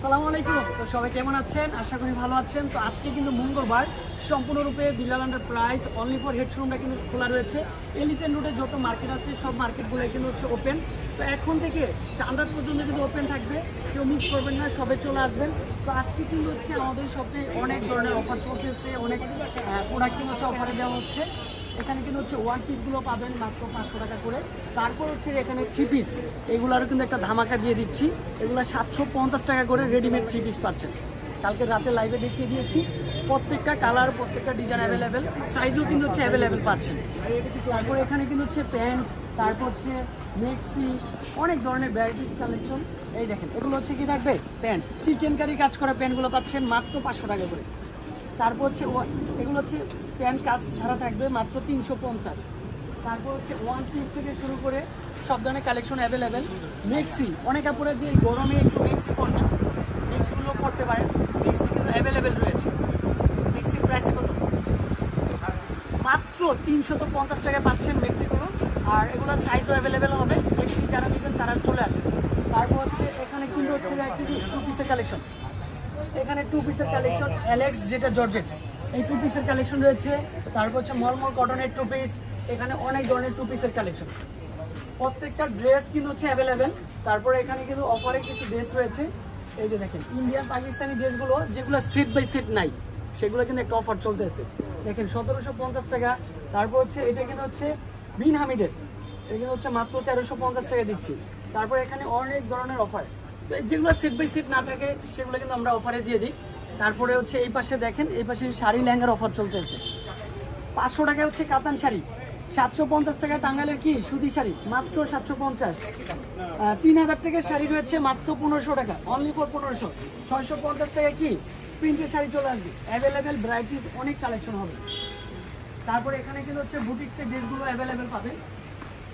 আসসালামু আলাইকুম। তো সবাই কেমন আছেন? আশা করি ভালো আছেন। তো আজকে কিন্তু মঙ্গলবার, সম্পূর্ণরূপে Bilal enterprise only for head শোরুমটা কিন্তু খোলা রয়েছে। এলিফ্যান্ট রোডে যত মার্কেট আছে সব মার্কেটগুলো কিন্তু হচ্ছে ওপেন। তো এখন থেকে চাঁদার পর্যন্ত কিন্তু ওপেন থাকবে, কেউ মিস করবেন না, সবাই চলে আসবেন। তো আজকে কিন্তু হচ্ছে আমাদের শপে অনেক ধরনের অফার চলতেছে, অনেক প্রোডাক্ট কিন্তু হচ্ছে অফারে দেওয়া হচ্ছে। এখানে কিন্তু হচ্ছে ওয়ান পিসগুলো পাবেন মাত্র 500 টাকা করে। তারপর হচ্ছে এখানে 3 পিস, এগুলারও কিন্তু একটা ধামাকা দিয়ে দিচ্ছি। এগুলো 750 টাকা করে রেডিমেড 3 পিস পাচ্ছেন। কালকে রাতে লাইভে দেখিয়ে দিয়েছি, প্রত্যেকটা কালার, প্রত্যেকটা ডিজাইন অ্যাভেলেবেল, সাইজও কিন্তু হচ্ছে অ্যাভেলেবেল পাচ্ছেন। তারপর এখানে কিন্তু হচ্ছে প্যান্ট, তারপর হচ্ছে মেক্সি, অনেক ধরনের ভ্যারাইটি কালেকশন। এই দেখেন, এগুলো হচ্ছে কি থাকবে প্যান্ট, চিকেন কারি কাজ করা প্যান্টগুলো পাচ্ছেন মাত্র 500 টাকা করে। তারপর হচ্ছে এগুলো হচ্ছে প্যান্ট কাজ ছাড়া থাকবে মাত্র 350। তারপর হচ্ছে ওয়ান পিস থেকে শুরু করে সব ধরনের কালেকশন অ্যাভেলেবেল। মেক্সি, অনেক আপুরা যে গরমে একটু মেক্সি পরবেন, মেক্সিগুলো পরতে পারেন, মেক্সি কিন্তু অ্যাভেলেবেল রয়েছে। মেক্সির প্রাইসটা কত? মাত্র 350 টাকায় পাচ্ছেন মেক্সিগুলো। আর এগুলো সাইজও অ্যাভেলেবেল হবে, মেক্সি যারা নেবেন তারা চলে আসেন। তারপর হচ্ছে এখানে কিন্তু হচ্ছে টু পিসের কালেকশন, এখানে 2 পিসের কালেকশন, অ্যালেক্স যেটা জর্জেট, এই 2 পিসের কালেকশন রয়েছে। তারপর হচ্ছে মলমল কটনের 2 পিস, এখানে অনেক ধরনের 2 পিসের কালেকশন। প্রত্যেকটা ড্রেস কিন্তু হচ্ছে অ্যাভেলেবেল। তারপরে এখানে কিন্তু অফারে কিছু ড্রেস রয়েছে। এই যে দেখেন, ইন্ডিয়ান পাকিস্তানি ড্রেসগুলো যেগুলো সেট বাই সেট নাই, সেগুলো কিন্তু একটা অফার চলতেছে। দেখেন 1750 টাকা। তারপর হচ্ছে এটা কিন্তু হচ্ছে বিন হামিদের, এটা কিন্তু হচ্ছে মাত্র 1350 টাকা দিচ্ছি। তারপর এখানে অনেক ধরনের অফার, যেগুলো সেট বাই সেট না থাকে সেগুলো কিন্তু আমরা অফারে দিয়ে দিই। তারপরে হচ্ছে এই পাশে দেখেন, এই পাশে শাড়ি লেহেঙ্গার অফার চলতেছে। 500 টাকা হচ্ছে কাতান শাড়ি, 750 টাকা টাঙ্গাইলের কি সুতি শাড়ি মাত্র 750। 3000 টাকার শাড়ি রয়েছে মাত্র 1500 টাকা, অনলি ফর 1500। 650 টাকা কি প্রিন্টের শাড়ি চলে আসবে, অ্যাভেলেবেল ভ্যারাইটিস অনেক কালেকশন হবে। তারপরে এখানে কিন্তু হচ্ছে বুটিক্সের ড্রেসগুলো অ্যাভেলেবেল পাবেন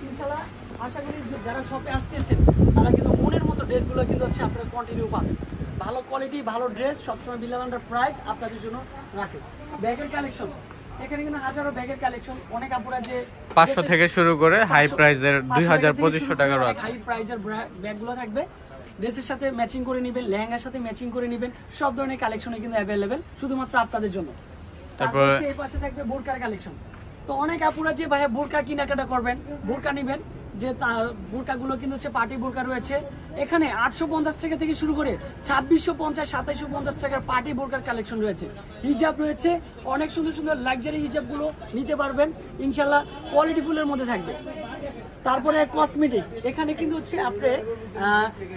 ইনশাল্লাহ। আশা করি যারা শপে আসতেছেন তারা কিন্তু মনের মতো ড্রেসগুলো কিন্তু হচ্ছে আপনারা কন্টিনিউ পাবেন। ভালো কোয়ালিটি, ভালো ড্রেস সবসময় বিলাল এন্টারপ্রাইজ আপনাদের জন্য রাখে। ব্যাগের কালেকশন, এখানে কিন্তু হাজারো ব্যাগের কালেকশন, অনেক আপুরা যে 500 থেকে শুরু করে হাই প্রাইজের 2000-2500 টাকারও আছে। হাই প্রাইজের ব্যাগগুলো থাকবে, ড্রেসের সাথে ম্যাচিং করে নেবেন, লেহেঙ্গার সাথে ম্যাচিং করে নেবেন, সব ধরনের কালেকশনে কিন্তু অ্যাভেলেবেল শুধুমাত্র আপনাদের জন্য। তারপর এই পাশে থাকবে বোরকার কালেকশন। তো অনেক আপুরা যে ভাই বোরকা কেনাকাটা করবেন, বোরকা নেবেন, যে বোরকাগুলো কিন্তু হচ্ছে পার্টি বোরকা রয়েছে। এখানে 850 টাকা থেকে শুরু করে 2650, 2750 টাকার পার্টি বোরকার কালেকশন রয়েছে। হিজাব রয়েছে, অনেক সুন্দর সুন্দর লাক্সারি হিজাবগুলো নিতে পারবেন ইনশাল্লাহ, কোয়ালিটি ফুলের মধ্যে থাকবে। তারপরে কসমেটিক, এখানে কিন্তু হচ্ছে আপনি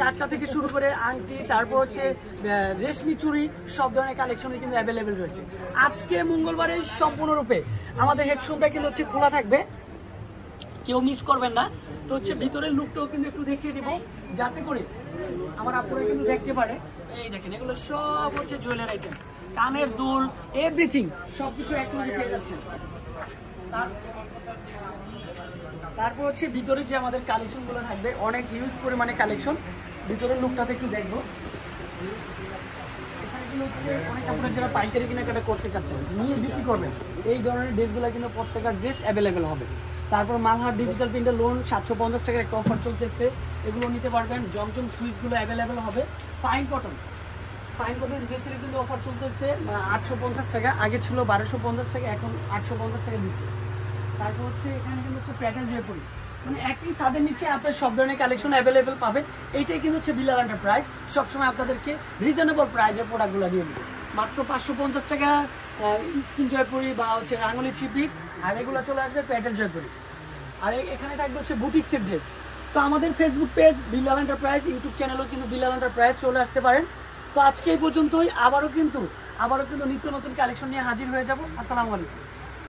কাকটা থেকে শুরু করে আংটি, তারপর হচ্ছে রেশমি চুড়ি, সব ধরনের কালেকশনই কিন্তু অ্যাভেলেবেল রয়েছে। আজকে মঙ্গলবারে সম্পূর্ণরূপে আমাদের হেডশোরুমটা কিন্তু হচ্ছে খোলা থাকবে, কেউ মিস করবেন না। তো হচ্ছে ভিতরের লুকটাও কিন্তু একটু দেখিয়ে দিব, যাতে করে আমার আপুরা কিন্তু দেখতে পারে। এই দেখেন, এগুলো সব হচ্ছে জুয়েলারি আইটেম, কানের দুল, এভরিথিং সবকিছু এক লগে পেয়ে যাচ্ছেন। তারপর হচ্ছে ভিতরে যে আমাদের কালেকশনগুলো থাকবে, অনেক হিউজ পরিমাণে কালেকশন। ভিতরের লুকটাতে একটু দেখবো। এখানে কিন্তু হচ্ছে অনেক আপনারা যারা পাইকারি কেনাকাটা করতে চাচ্ছেন, নিয়ে বিক্রি করবেন, এই ধরনের ড্রেসগুলো কিন্তু প্রত্যেকটা ড্রেস অ্যাভেলেবেল হবে। তারপর মালহার ডিজিটাল প্রিন্টের লোন 750 টাকার একটা অফার চলতেছে, এগুলো নিতে পারবেন। জমজম সুইচগুলো অ্যাভেলেবেল হবে। ফাইন কটন ড্রেসের কিন্তু অফার চলতেছে 850 টাকা, আগে ছিল 1250 টাকা, এখন 850 টাকা দিচ্ছে। তারপর হচ্ছে এখানে কিন্তু হচ্ছে প্যাটার্ন জয়পুরি, মানে একই ছাদের নিচে আপনার সব ধরনের কালেকশন অ্যাভেলেবেল পাবেন। এইটাই কিন্তু হচ্ছে বিলাল এন্টারপ্রাইজ সবসময় আপনাদেরকে রিজনেবল প্রাইসে প্রোডাক্টগুলো দিয়ে দেবে। মাত্র 550 টাকা স্কিন জয়পুরি বা হচ্ছে রাঙ্গুলি 3 পিস, আর এগুলো চলে আসবে প্যাটার্ন জয়পুরি। আর এখানে থাকবে হচ্ছে বুটিক্সের ড্রেস। তো আমাদের Facebook page Bilal enterprise, YouTube চ্যানেলও কিন্তু বিলাল এন্টারপ্রাইজ, চলে আসতে পারেন। তো আজকে এই পর্যন্তই, আবারও কিন্তু নিত্য নতুন কালেকশন নিয়ে হাজির হয়ে যাব। আসসালামু আলাইকুম।